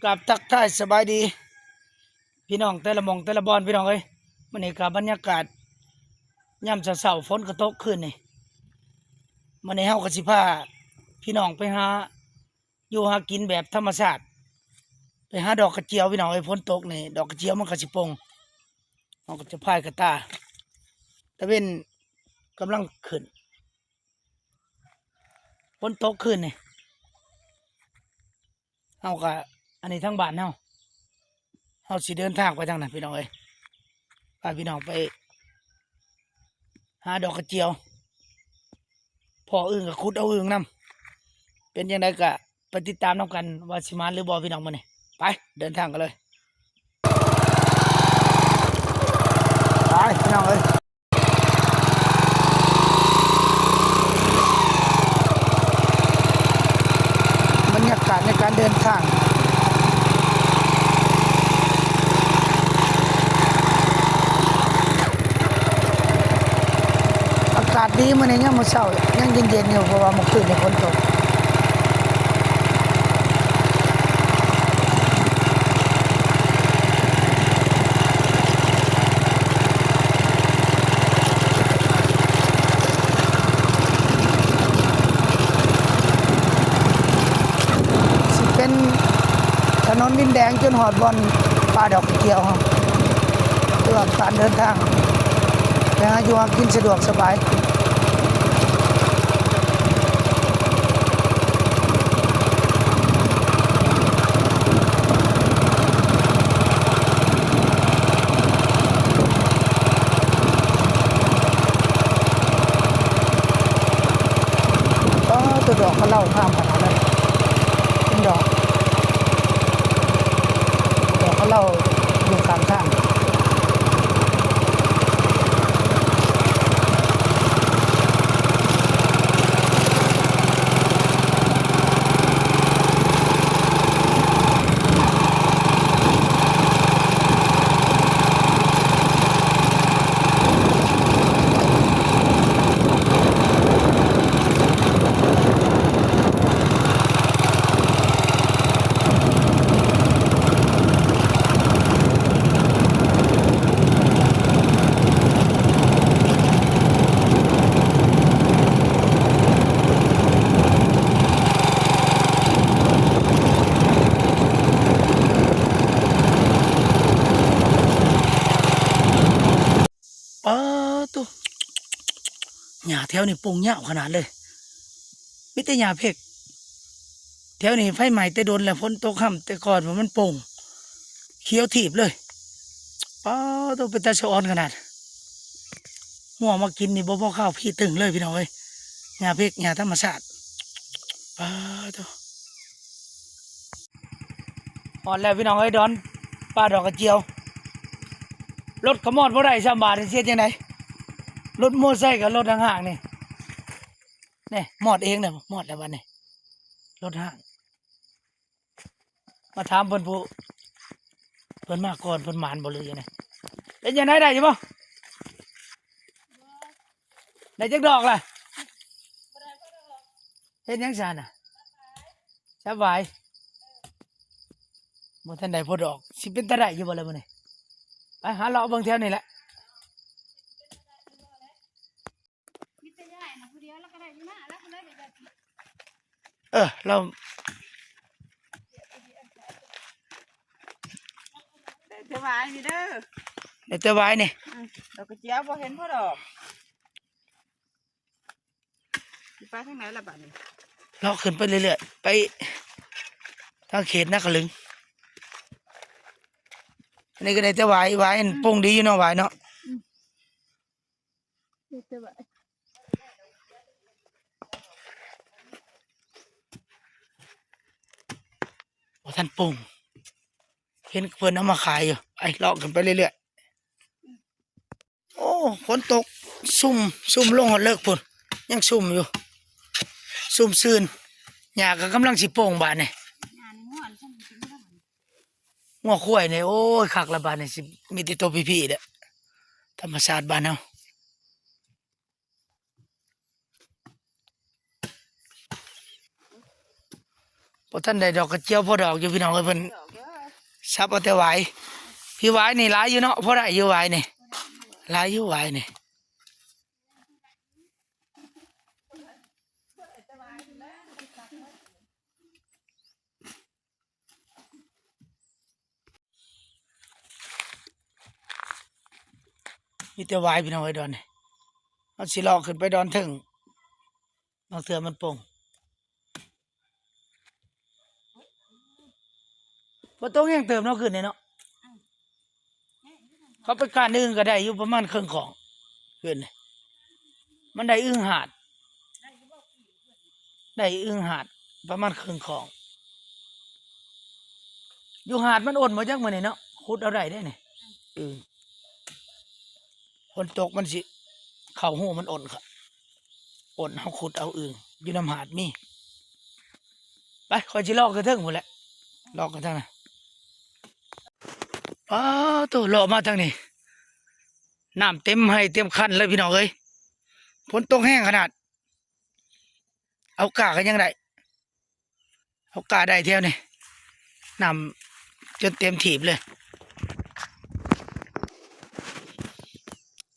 กับทักทายสบายดีพี่น้องแต่ละมองแต่ละบอนพี่น้องเอ้ยมันนี่กับบรรยากาศย่ำเช้าๆฝนกระตกขึ้นนี่มันนี่เฮาก็สิพาพี่น้องไปหาอยู่หากินแบบธรรมชาติไปหาดอกกระเจียวพี่น้องเอ้ยฝนตกนี่ดอกกระเจียวมันก็สิปงเฮาก็จะพายกระตาตะเว้นกำลังขึ้นฝนตกขึ้นนี่เฮาก็อันนี้ทั้งบ้านเฮาสิเดินทางไปทางนั้นพี่น้องเอ้ยพาพี่น้องไปหาดอกกระเจียวพออึ่งกับคุดเอาอึ่งนำเป็นยังไงก็ไปติดตามน้ำกันว่าสิมาหรือบ่พี่น้องมื้อนี้ไปเดินทางกันเลยไปพี่น้องเอ้ยบรรยากาศในการเดินทางอากาศดีมื้อนี้ยังมื้อเช้ายังเย็นๆอยู่เพราะว่าเมื่อคืนนี่ฝนตกสิเป็นถนนดินแดงจนหอดบอนป่าดอกกระเจียวครับเพื่อการเดินทางไปหาอยู่หากินสะดวกสบายก็ตัวดอกเขาเล่าข้ามขนาดนั้นเป็นดอกเขาเล่าอยู่กลางทางตัวหญ้าแถวนี้ปลูกเงาขนาดเลยมิแต่หญ้าเพกแถวนี้ไฟไหม้แต่โดนแล้วฝนตกค่ำแต่ก่อนว่ามันโป่งเขียวถีบเลยตัวเป็นตาชะออนขนาดหัวมากินนี่บ่พอข้าวพี่ตึงเลยพี่น้องเอ้ยหญ้าเพกหญ้าธรรมชาติตัวอ่อนแล้วพี่น้องเอ้ยดอนปลาดอกกระเจียวรถขมอดบ่ได้สามบาทเสียจังไดรถมอเตอร์ไซค์กับรถห่างๆนี่หมอดเองเนี่ยหมอดแล้ววันนี้รถห่างมาถามเพิ่นผู้เพิ่นมาก่อนเพิ่นหมานบ่เลยยังไงเป็นยังไงได้ใช่ปะได้จักดอกล่ะเฮ็ดยังซานน่ะสบายบ่ทันได้พอดอกสิเป็นตาได้อยู่บ่ล่ะมื้อนี้ไปหาเลาะเบิ่งแถวนี้แหละเราเดี๋ยวไว้นี่เด้อเดี๋ยวจะไว้นี่ดอกกระเจียวพอเห็นพอดอกสิไปทางไหนล่ะบัดนี้เลาะขึ้นไปเรื่อยๆไปทางเขตนักลึงอันนี้ก็ได้แต่ไว้ปงดีอยู่เนาะไว้เนาะบ่ทันปงเห็นเพิ่นเอามาขายอยู่ไปเลาะขึ้นไปเรื่อยๆโอ้ฝนตกซุ่มลงหอดเลิกพุ่นยังซุ่มอยู่ซุ่มซื่นหญ้าก็กำลังสิโป่งบาดนี่งัวควายนี่โอ้ยคักละบาดนี่สิมีแต่ตัวพี่ๆเด้อธรรมชาติบ้านเฮา ป บ่ทันได้ดอกกระเจียวพอดอกอยู่พี่น้องเอ้ยเพิ่น ดอกเด้อ ซับเอาแต่หวายพี่หวายนี่หลายอยู่เนาะพอได้อยู่หวายนี่หลายอยู่หวายนี่มีแต่หวายพี่น้องเอ้ยดอนนี่เอาสิลอกขึ้นไปดอนถึงบางเทื่อมันโป่งบ่ต้องแห้งเติมเนาะขึ้นนี่เนาะเขาไปการอึ้งก็ได้อยู่ประมาณครึ่งของขึ้นนี่มันได้อึ้งหาดได้อึ้งหาดประมาณครึ่งของอยู่หาดมันอ่อนมาจักมื้อนี่เนาะขุดเอาได้ได้นี่ฝนตกมันสิเข้าหูมันอ่อนครับอ่อนเฮาขุดเอาอึ้งอยู่น้ำหาดมีไปคอยสิลอกกระเทิงหมดแหละลอกกระเทิงน่ะอ้าวตัวเลาะมาทางนี้น้ำเต็มให้เต็มคันเลยพี่น้องเอ้ยฝนตกแห้งขนาดเอากากันยังได้เอากาได้เที่ยวนี่น้ำจนเต็มถีบเลย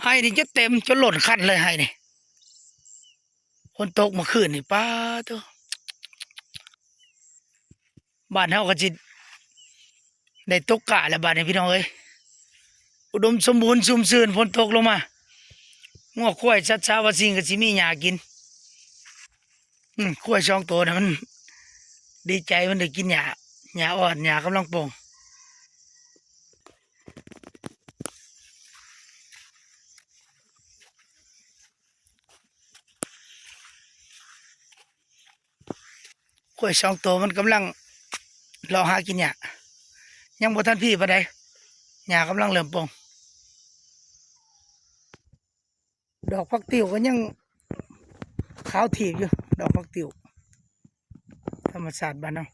ให้นี่จะเต็มจนหล่นคันเลยให้นี่ฝนตกเมื่อคืนนี่ป้าตัวบ้านเฮาก็จิได้ตกกะแล้วบ้านนี้พี่น้องเอ้ยอุดมสมบูรณ์ชุ่มชื่นฝนตกลงมางัวควายชัดๆว่าสิ่งก็สิมีหญ้ากินควาย2ตัวน่ะมันดีใจมันได้กินหญ้าอ่อนหญ้ากำลังโป่งควาย2ตัวมันกำลังรอหากินหญ้ายังบ่ทันพี่ปานใดหญ้ากำลังเริ่มโป่งดอกฟักติ๋วก็ยังขาวถีบอยู่ดอกฟักติ๋วธรรมชาติบ้านเรา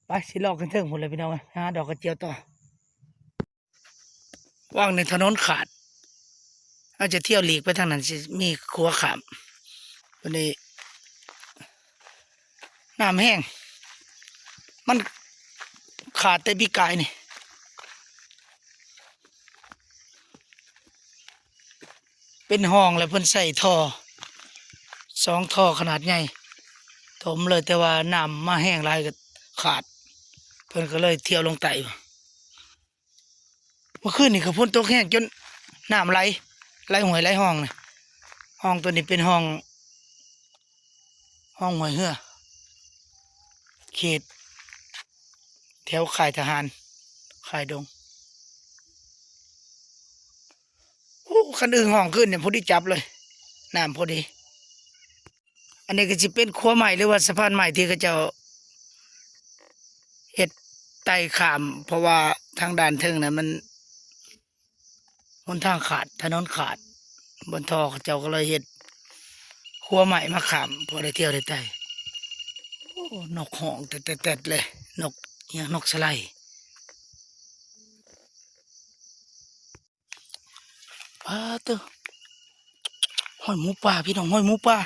ไปสิลอกกันเถิงหมดเลยพี่น้องหาดอกกระเจียวต่อว่างในถนนขาดอาจจะเที่ยวหลีกไปทางนั้นสิมีขัวขามวันนี้น้ำแห้งมันขาดแต่ปีกายนี่เป็นห้องแล้วเพิ่นใส่ท่อ2ท่อขนาดใหญ่ถมเลยแต่ว่าน้ำมาแห้งหลายก็ขาดเพิ่นก็เลยเที่ยวลงไต่เมื่อคืนนี่ก็ฝนตกแห้งจนน้ำไหลห้วยไหลห้องนี่ห้องตัวนี้เป็นห้องห้วยเหือเขตแถวค่ายทหารค่ายดงโอ้คันอื่นห้องขึ้นเนี่ยพอดีจับเลยน้ำพอดีอันนี้ก็จะเป็นขั้วใหม่หรือว่าสะพานใหม่ที่เขาเจ้าเฮ็ดไต่ข้ามเพราะว่าทางด้านเทิงน่ะมันหนทางขาดถนนขาดบนท่อเขาเจ้าก็เลยเฮ็ดขั้วใหม่มาข้ามพอได้เที่ยวได้ไต่โอ้นกห้องแต่เลยนกเนี่ยนกสไลด์ป้าเต้อห้อยหมูป่าพี่น้องห้อยหมูป่า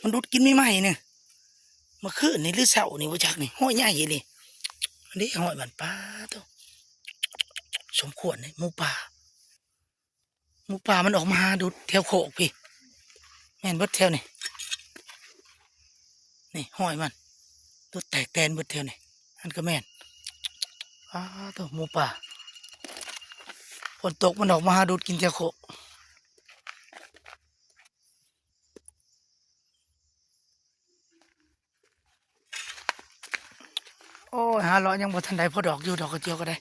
มันดุดกินไม่ไหมเนี่ยเมื่อคืนนี่หรือเสาร์นี่ว่าจักนี่ห้อยใหญ่เลยอันนี้ห้อยมันป้าเต้อสมควรเลยหมูป่ามันออกมาหาดุดแถวโคกพี่แม่นเบิดแถวนี่นี่ห้อยมันดุดแตกแตนเบิดแถวนี่อันก็แม่นป้าเต้อหมูป่าฝนตกมันออกมาหาดุดกินแถวโคกโอ้ยหาเลาะยังบ่ทันใดพอดอกอยู่ดอกกระเจียวก็ได้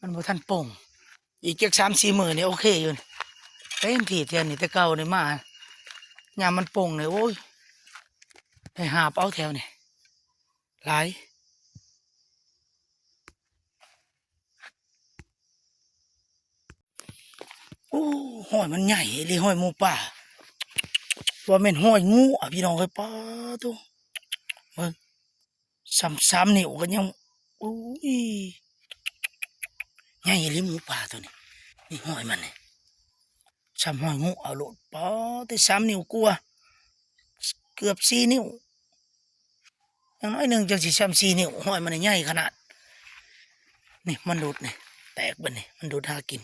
มันบ่ทันโป่งอีกจัก3-4 มื้อนี่โอเคอยู่นี่เต็มที่เที่ยนี่แต่เก่านี่มายามมันโป่งนี่โอ้ยได้หาบเอาแถวนี่หลายโอ้ห้อยมันใหญ่เลยห้อยหมูป่าว่าแม่นห้อยงูอ่ะพี่น้องเอ้ยป้าตัวเบิ่ง3 นิ้วก็ยังโอ้ยใหญ่เลยหมูป่าตัวนี้นี่ห้อยมันนี่ สามห้อยงูเอาโลดปอที่3 นิ้วกว่าเกือบ4 นิ้วอย่างน้อยหนึ่งจังสิ3 4 นิ้วห้อยมันใหญ่ขนาดนี่มันดูดนี่แตกบัดนี่มันดูดหากิน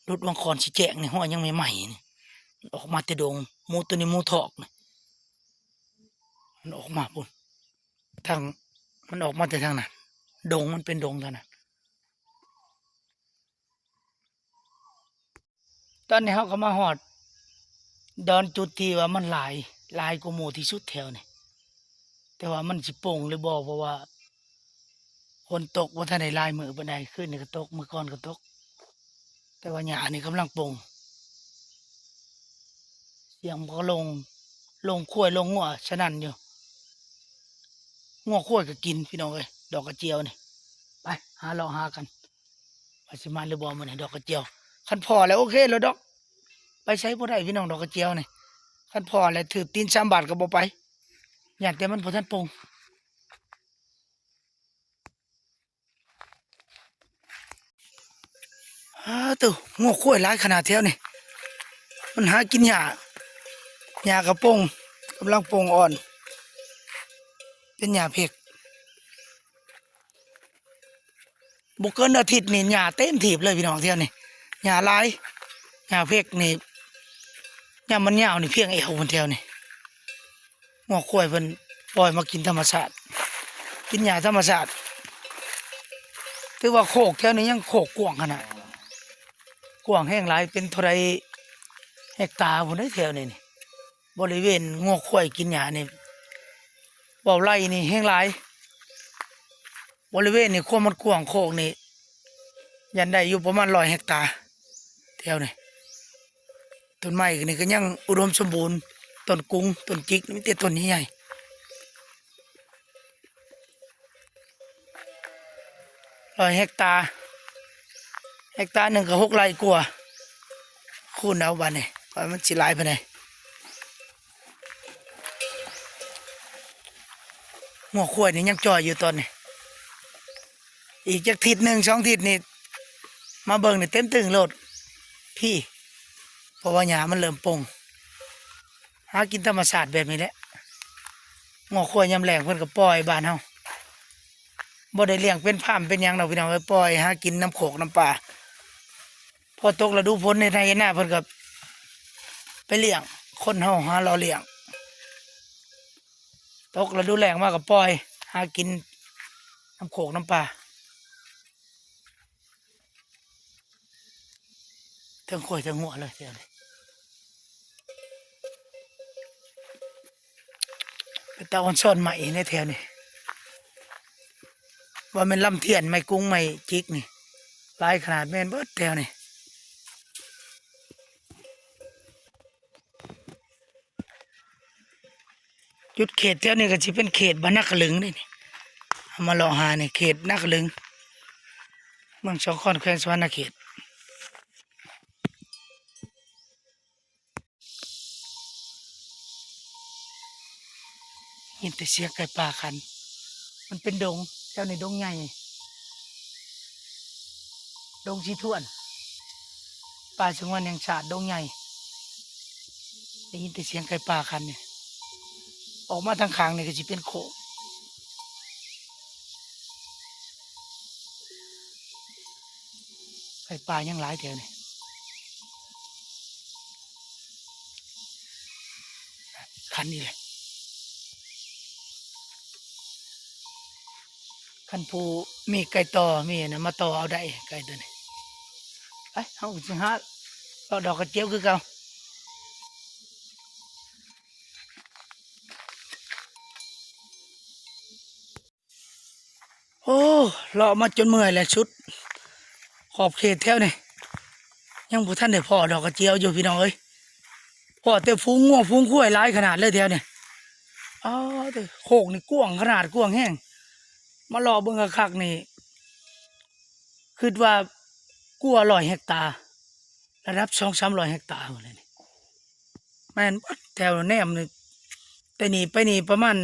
ดูดวังคอนสิแจกนี่ห้อยยังใหม่ๆนี่มันออกมาแต่ดงหมูตัวนี้หมูทอกนี่มันออกมาพุ่นทางมันออกมาแต่ทางนั้นดงมันเป็นดงเท่านั้นตอนนี้เขาก็มาหอดดอนจุดที่ว่ามันหลายกว่าหมู่ที่สุดแถวนี่แต่ว่ามันสิโป่งหรือบ่เพราะว่าคนตกว่าท่านได้ลายมือปานใดขึ้นนี่ก็ตกมือก่อนก็ตกแต่ว่าหญ้านี่กำลังโป่งเสียงมันก็ลงข้วยลงงัวฉะนั้นอยู่งัวข้วยก็กินพี่น้องเอ้ยดอกกระเจียวนี่ไปหาเลาะหากันว่าสิมาหรือบ่มื้อนี้ดอกกระเจียวคันพอแล้วโอเคแล้วดอกไปใช้บ่ได้พี่น้องดอกกระเจียวนี่คันพอแล้วถือตีน3 บาทก็บ่ไปอยากแต่มันบ่ทันโป่งตู้งัวข้วยหลายขนาดแถวนี่มันหากินหญ้ากระโปงกำลังโป่งอ่อนเป็นหญ้าเผ็กบ่เกินอาทิตย์นี่หญ้าเต็มถีบเลยพี่น้องแถวนี่หญ้าหลายหญ้าเผ็กนี่หญ้ามันยาวนี่เพียงเอวเพิ่นแถวนี่งัวข้วยเพิ่นปล่อยมากินธรรมชาติกินหญ้าธรรมชาติถือว่าโคกแถวนี้ยังโคกกว้างขนาดกว้างแห้งหลายเป็นเท่าไรเฮกตาร์พุ่นได้แถวนี้นี่บริเวณงัวข้วยกินหญ้านี่เว้าไร่นี่แห้งหลายบริเวณนี่ความมันกว้างโคกนี่ยันได้อยู่ประมาณ100 เฮกตาร์แถวนี่ต้นไม้นี่ก็ยังอุดมสมบูรณ์ต้นกุ้งต้นจิกนี่มีแต่ต้นใหญ่100 เฮกตาร์หนึ่งก็6 ไร่กว่าคูณเอาบัดนี่ว่ามันสิหลายปานใดงัวข้วยนี่ยังจ่อยอยู่ตอนนี้อีกจักทิศหนึ่ง2 ทิศนี่มาเบิ่งนี่เต็มตึงโลดพี่เพราะว่าหญ้ามันเริ่มโป่งหากินธรรมชาติแบบนี้แหละงัวข้วยยามแลงเพิ่นก็ปล่อยบ้านเฮาบ่ได้เลี้ยงเป็นฟาร์มเป็นหยังดอกพี่น้องเอ้ยปล่อยหากินน้ำโขกน้ำปลาพอตกฤดูฝนในไทยนาเพิ่นก็ไปเลี้ยงคนเฮาหารอเลี้ยงตกฤดูแล้งมาก็ปล่อยหากินน้ำโขกน้ำปลาทั้งข้อยทั้งหัวเลยเดี๋ยวนี้ไปตะวันซ่อนใหม่ในแถวนี้ว่ามันลำเทียนไม่กุ้งไม่จิกนี่หลายขนาดแม่นเบิดแถวนี่จุดเขตแถวนี้ก็สิเป็นเขตบ้านนักลึงนี่เอามาเลาะหานี่เขตนักลึงเมืองสองคอนแขวงสวรรณเขตยินแต่เสียงไก่ป่าคันมันเป็นดงแถวนี้ดงใหญ่ดงชีท่วนป่าสงวนแห่งชาติดงใหญ่ได้ยินแต่เสียงไก่ป่าคันเนี่ยออกมาทางข้างนี่ก็สิเป็นโขกไก่ป่ายังหลายแถวนี่คันนี่แหละคันผู้มีไก่ต่อมีนะมาต่อเอาได้ไก่ตัวนี้ไปเอาสิฮะเราดอกกระเจียวคือเก่าโอ้เลาะมาจนเมื่อยแล้วชุดขอบเขตแถวนี่ยังผู้ท่านได้พ่อดอกกระเจียวอยู่พี่น้องเอ้ยพ่อแต่ฟูงงัวฟูงข้วยหลายขนาดเลยแถวนี่อ๋อแต่โคกนี่กว้างขนาดกว้างแห้งมาเลาะเบิ่งคักๆนี่คิดว่ากลัว100 เฮกตาร์ระดับ200-300 เฮกตาร์หมดเลยนี่แม่นเบิดแถวแนมนี่แต่นี่ไปนี่ประมาณ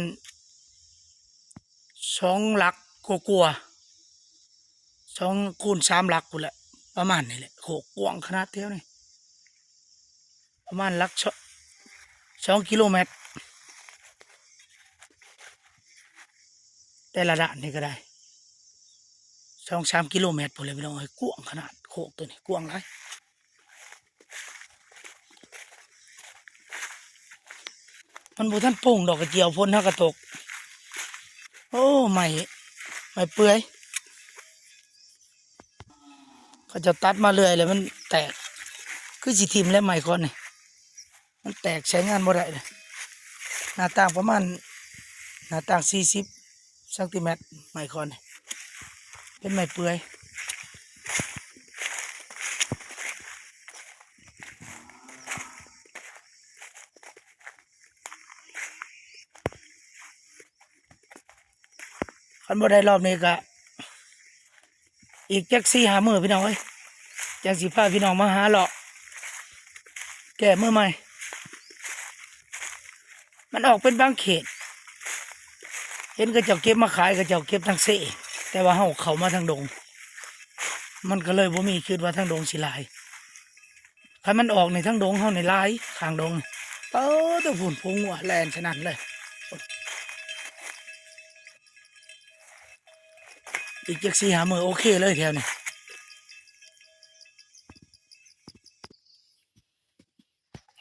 2 หลักกว่าๆ2 คูณ 3 หลักพุ่นแหละประมาณนี่แหละโคกกว้างขนาดแถวนี่ ประมาณหลัก2 กิโลเมตรแต่ละด่านนี่ก็ได้2-3 กิโลเมตรพอเลยพี่น้องเอ้ยกว้างขนาดโคกตัวนี้กว้างหลายมันบ่ทันโป่งดอกกระเจียวฝนเฮาก็ตกโอ้ไม่เปื่อยเขาจะตัดมาเรื่อยเลยมันแตกคือสิทิ่มแล้วใหม่ก่อนนี่มันแตกใช้งานบ่ได้เลยหน้าต่างประมาณหน้าต่าง40 เซนติเมตรใหม่ก่อนนี่เป็นไม้เปื่อยคันบ่ได้รอบนี้ก็อีกจัก4-5 มื้อพี่น้องเอ้ยจังสิพาพี่น้องมาหาเลาะแก้มื้อใหม่มันออกเป็นบางเขตเห็นก็เจ้าเก็บมาขายก็เจ้าเก็บทางเสแต่ว่าเฮาเข้ามาทางดงมันก็เลยบ่มีคิดว่าทางดงสิหลายถ้ามันออกในทางดงเฮาในหลายข้างดงตัวฝุ่นพงหัวแลนฉะนั้นเลยอีกจัก4-5 มื้อโอเคเลยแถวนี้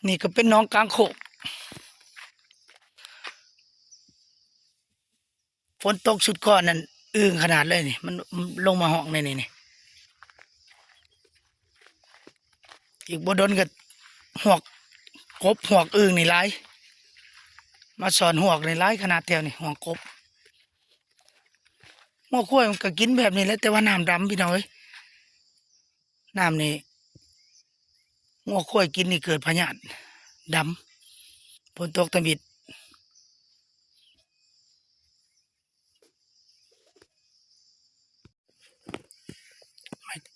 นี่ก็เป็นหน้องกลางโคกฝนตกชุดก่อนนั่นอึ้งขนาดเลยนี่มันลงมาห้องนี่อีกบ่ดนก็หวกกบหวกอึ้งนี่หลายมาสอนหวกนี่หลายขนาดแถวนี่หวกกบหัวข้วยมันก็กินแบบนี้แหละแต่ว่าน้ำดำพี่น้องเอ้ยน้ำนี่หัวข้วยกินนี่เกิดพยาธิดำฝนตกตะบิด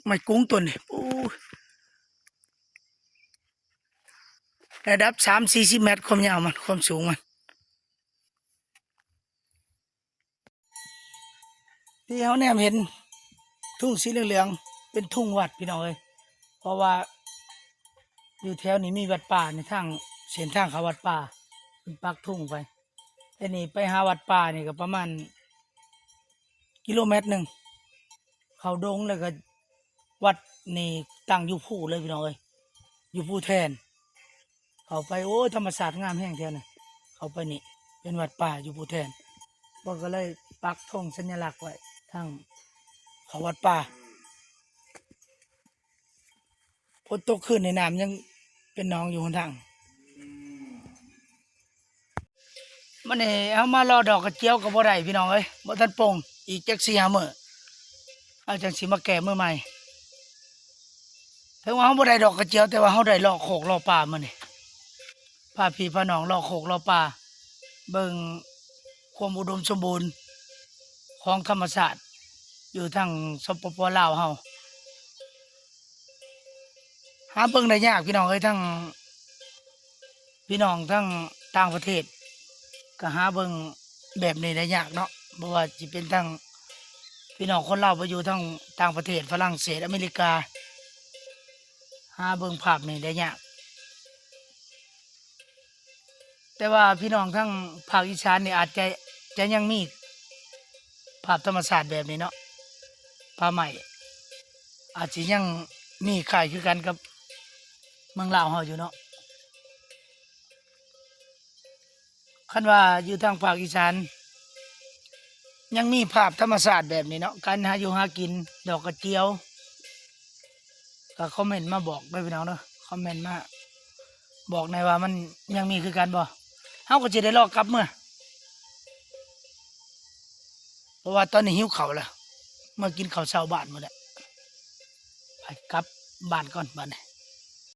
ไม่กุ้งตัวนี่โอ้ระดับ30-40 เมตรความยาวมันความสูงมันที่เขาแนมเห็นทุ่งสีเหลืองๆเป็นทุ่งวัดพี่น้องเอ้ยเพราะว่าอยู่แถวนี้มีวัดป่าในทางเส้นทางเขาวัดป่าเป็นปักทุ่งไปแต่นี่ไปหาวัดป่านี่ก็ประมาณ1 กิโลเมตรเขาดงแล้วก็วัดนี่ตั้งอยู่ภูเลยพี่น้องเอ้ยอยู่ภูแทนเขาไปโอ้ยธรรมศาสตร์งามแห่งแท้น่ะเขาไปนี่เป็นวัดป่าอยู่ภูแทนพวกก็เลยปักธงสัญลักษณ์ไว้ทางเขาวัดป่าฝนตกขึ้นในน้ำยังเป็นหนองอยู่ข้างทางมันนี่เอามารอดอกกระเจียวกับบ่ได้พี่น้องเอ้ยบ่ทันโป่งอีกจัก4-5 มื้อเอาจังสิมาแก้มื้อใหม่ถึงว่าเฮาบ่ได้ดอกกระเจียวแต่ว่าเฮาได้เลาะโคกเลาะป่ามื้อนี่พาพี่พาน้องเลาะโคกเลาะป่าเบิ่งความอุดมสมบูรณ์ของธรรมชาติอยู่ทางสปป.ลาวเฮาหาเบิ่งได้ยากพี่น้องเอ้ยทั้งพี่น้องทั้งต่างประเทศก็หาเบิ่งแบบนี้ได้ยากเนาะบ่ว่าสิเป็นทั้งพี่น้องคนลาวไปอยู่ทั้งต่างประเทศฝรั่งเศสอเมริกาหาเบิ่งภาพนี่ได้ยากแต่ว่าพี่น้องทั้งภาคอีสานนี่อาจจะยังมีภาพธรรมชาติแบบนี้เนาะผ้าไหมอาจจะยังมีขายคือกันกับเมืองลาวเฮาอยู่เนาะคันว่าอยู่ทางภาคอีสานยังมีภาพธรรมชาติแบบนี้เนาะการหาอยู่หากินดอกกระเจียวก็คอมเมนต์มาบอกด้วยพี่น้องเนาะคอมเมนต์มาบอกในอยว่ามันยังมีคือกันบ่เฮาก็จะได้รอกลับเมื่อเพราะว่าตอนนี้หิวข้าวแล้วเมื่อกินข้าวเช้าบ้านหมดแล้วไปกลับบ้านก่อนบ้านนี้